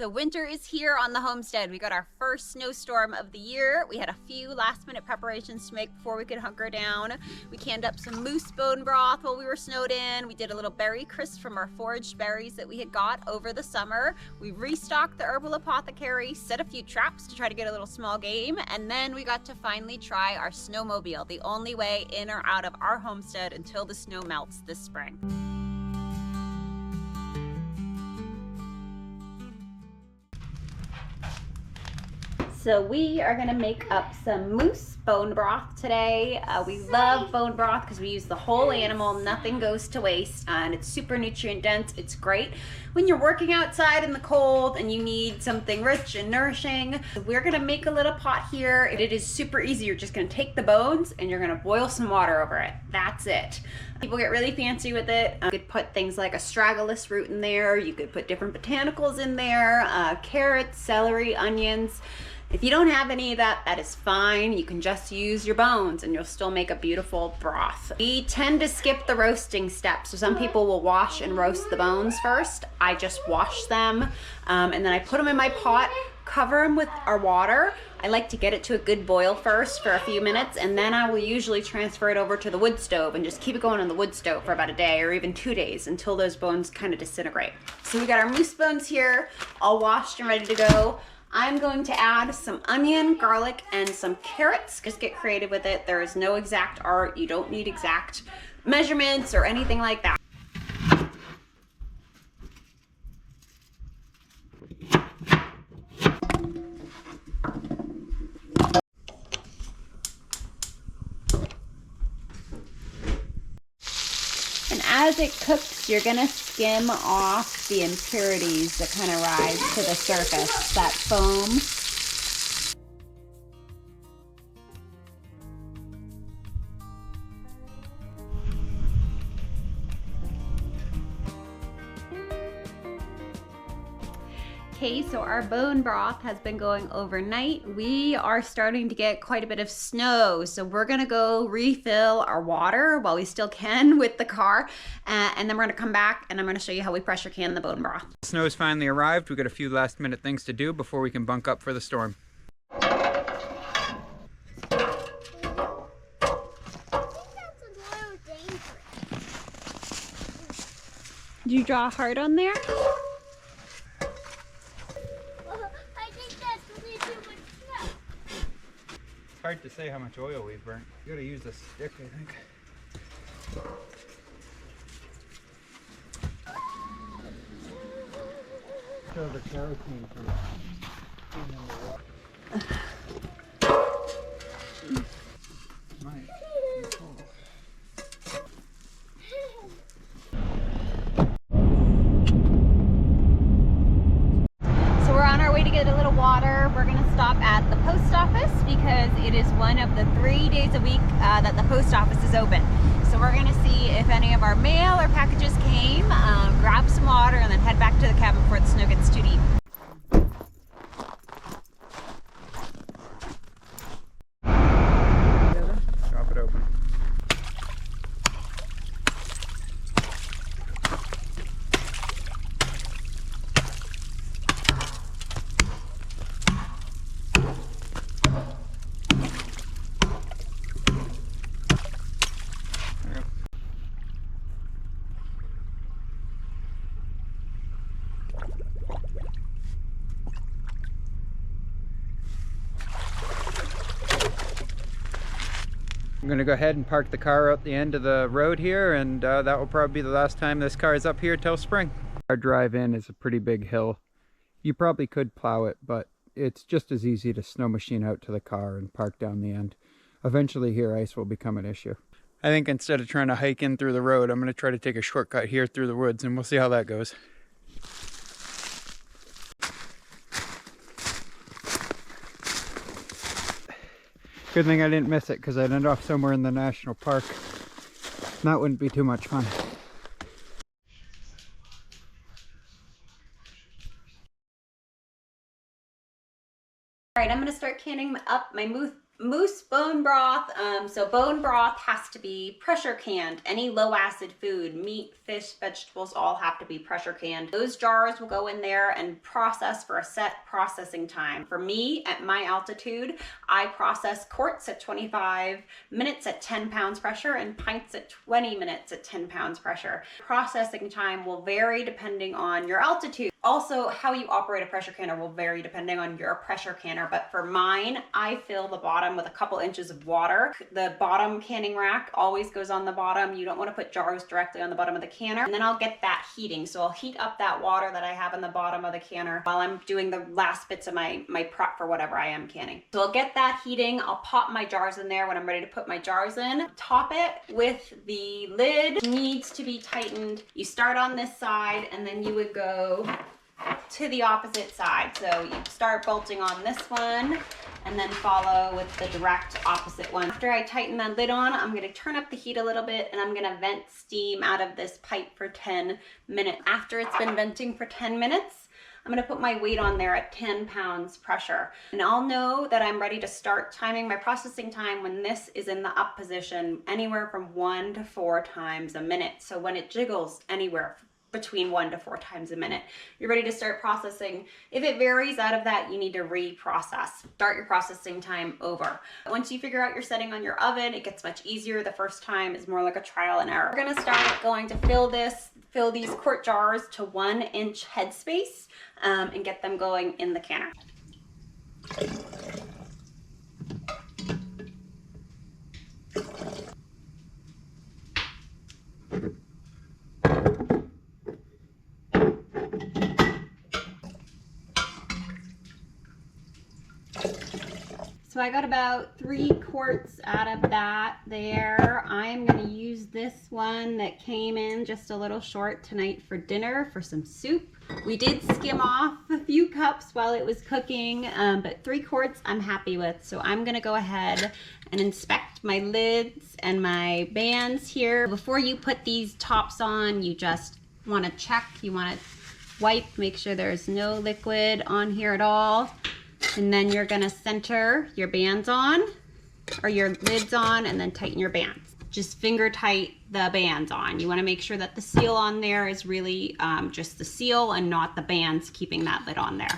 So winter is here on the homestead. We got our first snowstorm of the year. We had a few last minute preparations to make before we could hunker down. We canned up some moose bone broth while we were snowed in. We did a little berry crisp from our foraged berries that we had got over the summer. We restocked the herbal apothecary, set a few traps to try to get a little small game, and then we got to finally try our snowmobile, the only way in or out of our homestead until the snow melts this spring. So we are gonna make up some moose bone broth today. We love bone broth because we use the whole animal, nothing goes to waste, and it's super nutrient dense. It's great when you're working outside in the cold and you need something rich and nourishing. So we're gonna make a little pot here. It is super easy. You're just gonna take the bones and you're gonna boil some water over it. That's it. People get really fancy with it. You could put things like astragalus root in there. You could put different botanicals in there, carrots, celery, onions. If you don't have any of that, that is fine. You can just use your bones and you'll still make a beautiful broth. We tend to skip the roasting step. So some people will wash and roast the bones first. I just wash them and then I put them in my pot, cover them with our water. I like to get it to a good boil first for a few minutes, and then I will usually transfer it over to the wood stove and just keep it going on the wood stove for about a day or even 2 days until those bones kind of disintegrate. So we got our moose bones here, all washed and ready to go. I'm going to add some onion, garlic, and some carrots. Just get creative with it. There is no exact art. You don't need exact measurements or anything like that. And as it cooks, you're gonna skim off the impurities that kind of rise to the surface, that foam. Okay, so our bone broth has been going overnight. We are starting to get quite a bit of snow, so we're gonna go refill our water while we still can with the car, and then we're gonna come back and I'm gonna show you how we pressure can the bone broth. Snow's finally arrived. We've got a few last minute things to do before we can bunk up for the storm. Did you draw a heart on there? Hard to say how much oil we've burnt. You gotta use a stick, I think. Show the kerosene for So we're on our way to get a little water. We're gonna stop at the post office because it is one of the 3 days a week that the post office is open. So we're gonna see if any of our mail or packages came, grab some water, and then head back to the cabin before the snow gets too deep. Drop it open. I'm gonna go ahead and park the car out the end of the road here, and that will probably be the last time this car is up here till spring. Our drive in is a pretty big hill. You probably could plow it, but it's just as easy to snow machine out to the car and park down the end. Eventually here, ice will become an issue. I think instead of trying to hike in through the road, I'm gonna try to take a shortcut here through the woods, and we'll see how that goes. Good thing I didn't miss it, because I'd end off somewhere in the national park. That wouldn't be too much fun. All right, I'm gonna start canning up my Moose bone broth. So bone broth has to be pressure canned. Any low acid food, meat, fish, vegetables, all have to be pressure canned. Those jars will go in there and process for a set processing time. For me, at my altitude, I process quarts at 25 minutes at 10 pounds pressure and pints at 20 minutes at 10 pounds pressure. Processing time will vary depending on your altitude. Also, how you operate a pressure canner will vary depending on your pressure canner, but for mine, I fill the bottom with a couple inches of water. The bottom canning rack always goes on the bottom. You don't want to put jars directly on the bottom of the canner. And then I'll get that heating. So I'll heat up that water that I have in the bottom of the canner while I'm doing the last bits of my prep for whatever I am canning. So I'll get that heating. I'll pop my jars in there when I'm ready to put my jars in. Top it with the lid. Needs to be tightened. You start on this side and then you would go to the opposite side. So you start bolting on this one and then follow with the direct opposite one. After I tighten that lid on, I'm gonna turn up the heat a little bit and I'm gonna vent steam out of this pipe for 10 minutes. After it's been venting for 10 minutes, I'm gonna put my weight on there at 10 pounds pressure. And I'll know that I'm ready to start timing my processing time when this is in the up position, anywhere from 1 to 4 times a minute. So when it jiggles anywhere between 1 to 4 times a minute, you're ready to start processing. If it varies out of that, you need to reprocess. Start your processing time over. Once you figure out your setting on your oven, it gets much easier. The first time is more like a trial and error. We're gonna start going to fill these quart jars to 1 inch headspace and get them going in the canner. So I got about 3 quarts out of that there. I'm gonna use this one that came in just a little short tonight for dinner for some soup. We did skim off a few cups while it was cooking, but 3 quarts I'm happy with. So I'm gonna go ahead and inspect my lids and my bands here. Before you put these tops on, you just wanna check, you wanna wipe, make sure there's no liquid on here at all. And then you're gonna center your bands on, or your lids on, and then tighten your bands. Just finger tight the bands on. You wanna make sure that the seal on there is really just the seal and not the bands keeping that lid on there.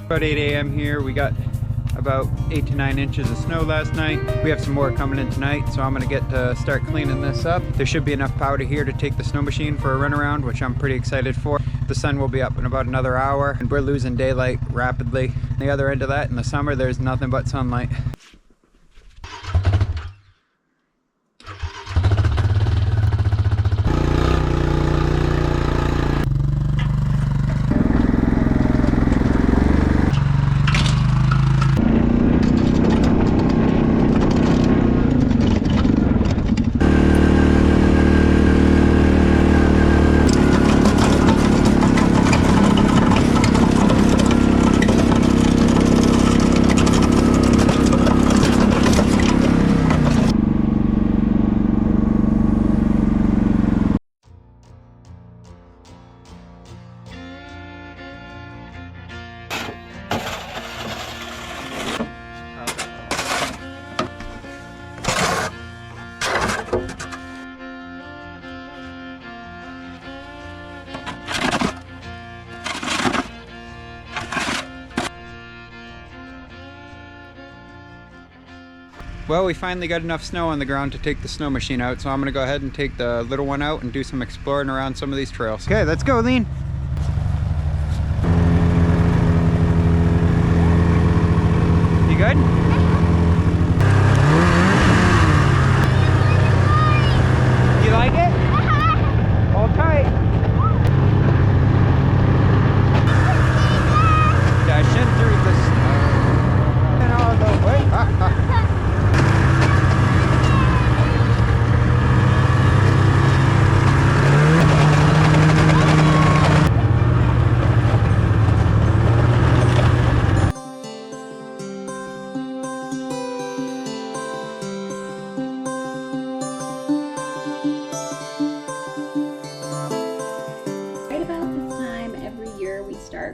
About 8 a.m. here. We got about 8 to 9 inches of snow last night. We have some more coming in tonight, so I'm gonna get to start cleaning this up. There should be enough powder here to take the snow machine for a run around, which I'm pretty excited for. The sun will be up in about another hour, and we're losing daylight rapidly. On the other end of that, in the summer, there's nothing but sunlight. Well, we finally got enough snow on the ground to take the snow machine out, so I'm gonna go ahead and take the little one out and do some exploring around some of these trails. Okay, let's go, Lean. You good? You like it? Hold tight. Dashing through the snow and all the way.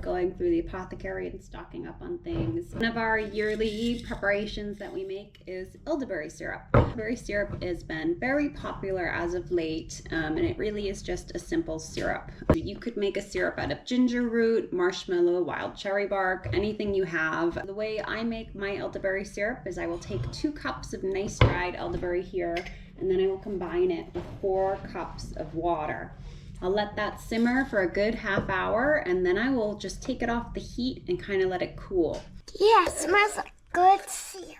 Going through the apothecary and stocking up on things. One of our yearly preparations that we make is elderberry syrup. Elderberry syrup has been very popular as of late, and it really is just a simple syrup. You could make a syrup out of ginger root, marshmallow, wild cherry bark, anything you have. The way I make my elderberry syrup is I will take 2 cups of nice dried elderberry here, and then I will combine it with 4 cups of water. I'll let that simmer for a good half hour, and then I will just take it off the heat and kind of let it cool. Yeah, it smells like good syrup.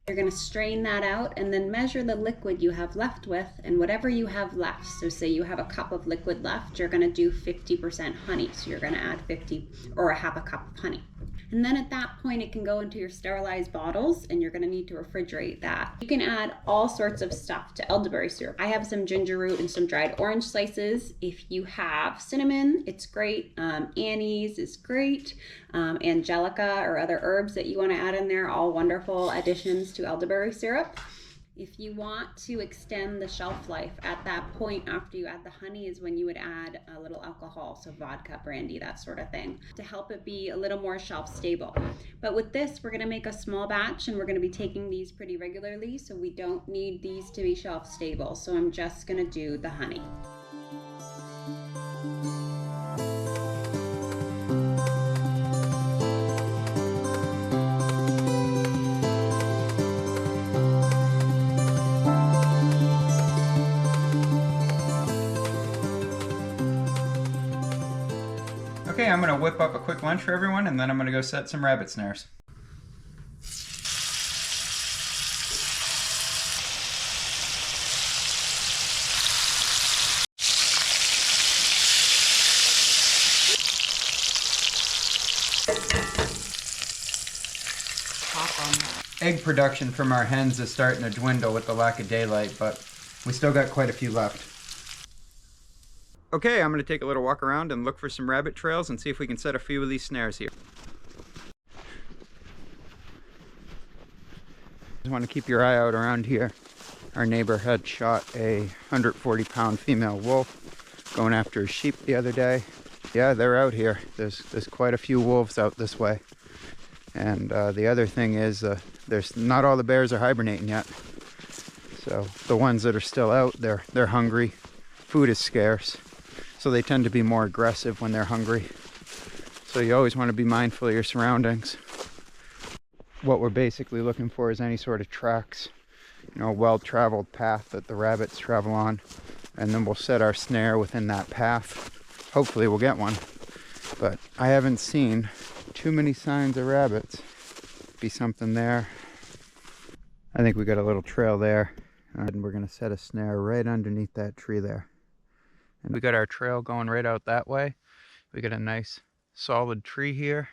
You're going to strain that out and then measure the liquid you have left with, and whatever you have left. So say you have a cup of liquid left, you're going to do 50% honey. So you're going to add 50 or a half a cup of honey. And then at that point, it can go into your sterilized bottles, and you're going to need to refrigerate that. You can add all sorts of stuff to elderberry syrup. I have some ginger root and some dried orange slices. If you have cinnamon, it's great. Anise is great. Angelica or other herbs that you want to add in there, all wonderful additions to elderberry syrup. If you want to extend the shelf life, at that point after you add the honey is when you would add a little alcohol, so vodka, brandy, that sort of thing, to help it be a little more shelf stable. But with this, we're going to make a small batch, and we're going to be taking these pretty regularly, so we don't need these to be shelf stable. So I'm just going to do the honey. Okay, I'm gonna whip up a quick lunch for everyone, and then I'm gonna go set some rabbit snares. Egg production from our hens is starting to dwindle with the lack of daylight, but we still got quite a few left. Okay, I'm going to take a little walk around and look for some rabbit trails and see if we can set a few of these snares here. Just want to keep your eye out around here. Our neighbor had shot a 140-pound female wolf going after his sheep the other day. Yeah, they're out here. There's quite a few wolves out this way. And the other thing is there's not all the bears are hibernating yet. So the ones that are still out, they're hungry. Food is scarce. So they tend to be more aggressive when they're hungry. So you always want to be mindful of your surroundings. What we're basically looking for is any sort of tracks, you know, a well-traveled path that the rabbits travel on. And then we'll set our snare within that path. Hopefully we'll get one. But I haven't seen too many signs of rabbits. Be something there. I think we got a little trail there. And we're going to set a snare right underneath that tree there. And we got our trail going right out that way. We got a nice solid tree here.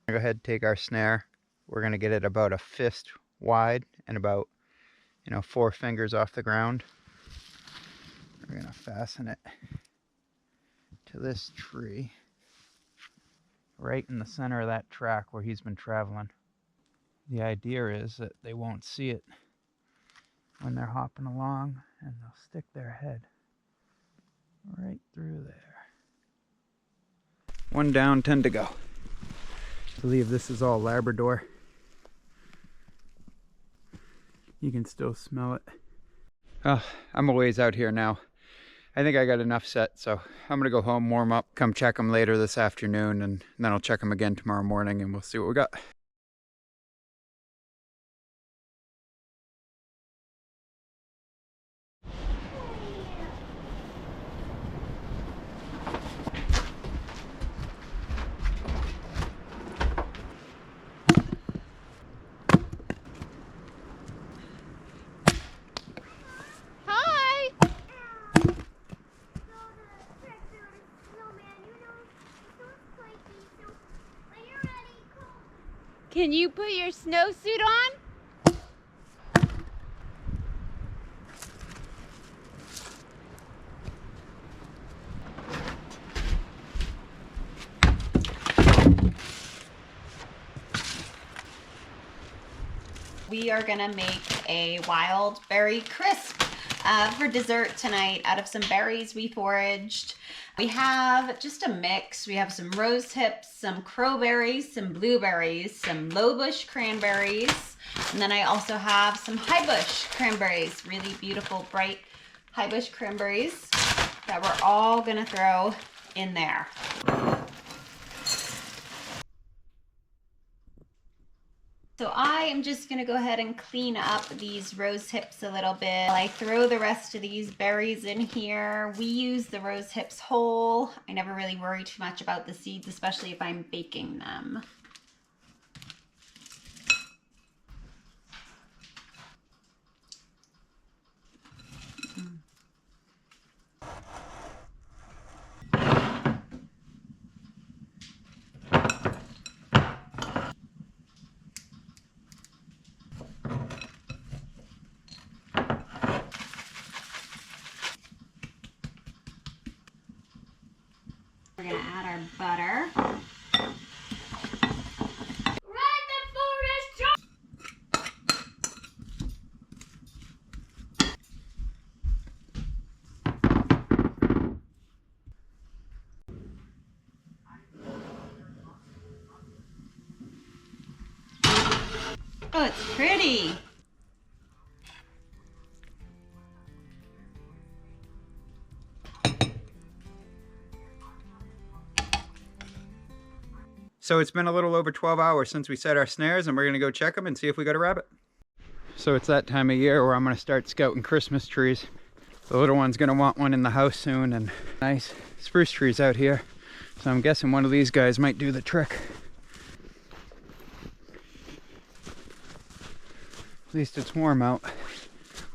Go ahead and take our snare. We're going to get it about a fist wide and about, 4 fingers off the ground. We're going to fasten it to this tree right in the center of that track where he's been traveling. The idea is that they won't see it when they're hopping along, and they'll stick their head right through there. 1 down, 10 to go. I believe this is all Labrador. You can still smell it. Oh, I'm a ways out here now. I think I got enough set, so I'm gonna go home, warm up, come check them later this afternoon, and then I'll check them again tomorrow morning, and we'll see what we got. Can you put your snowsuit on? We are gonna make a wild berry crisp for dessert tonight out of some berries we foraged. We have just a mix. We have some rose hips, some crowberries, some blueberries, some low bush cranberries, and then I also have some high bush cranberries, really beautiful, bright high bush cranberries that we're all gonna throw in there. So I am just gonna go ahead and clean up these rose hips a little bit. I throw the rest of these berries in here. We use the rose hips whole. I never really worry too much about the seeds, especially if I'm baking them. We're gonna add our butter. Oh, it's pretty. So it's been a little over 12 hours since we set our snares, and we're gonna go check them and see if we got a rabbit. So it's that time of year where I'm gonna start scouting Christmas trees. The little one's gonna want one in the house soon, and nice spruce trees out here. So I'm guessing one of these guys might do the trick. At least it's warm out.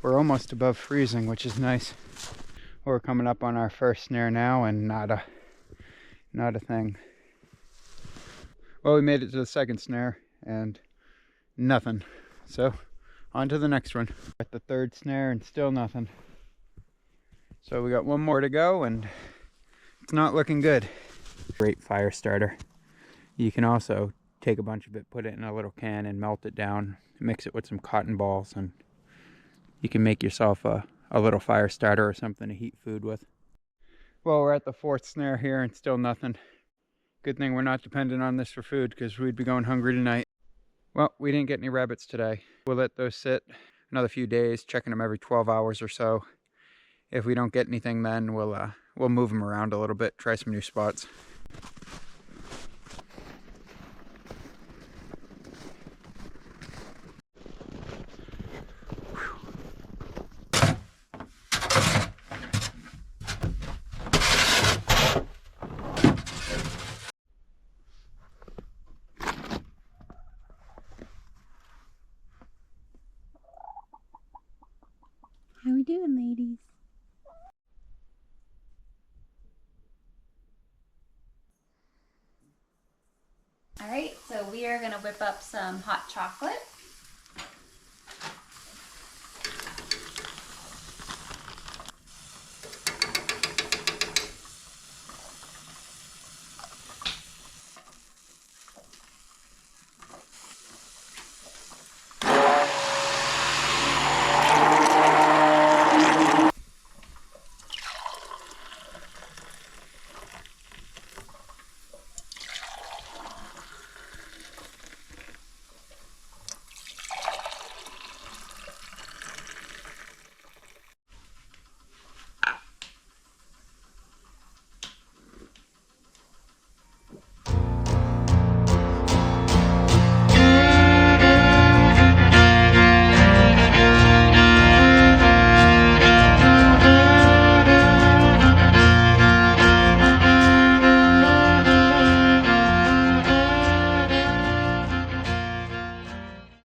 We're almost above freezing, which is nice. We're coming up on our first snare now, and not a thing. Well, we made it to the second snare and nothing. So on to the next one. At the third snare and still nothing. So we got one more to go, and it's not looking good. Great fire starter. You can also take a bunch of it, put it in a little can and melt it down, mix it with some cotton balls, and you can make yourself a little fire starter or something to heat food with. Well, we're at the fourth snare here and still nothing. Good thing we're not dependent on this for food, because we'd be going hungry tonight. Well, we didn't get any rabbits today. We'll let those sit another few days, checking them every 12 hours or so. If we don't get anything, then we'll move them around a little bit, try some new spots. How we doing, ladies? All right, so we are gonna whip up some hot chocolate.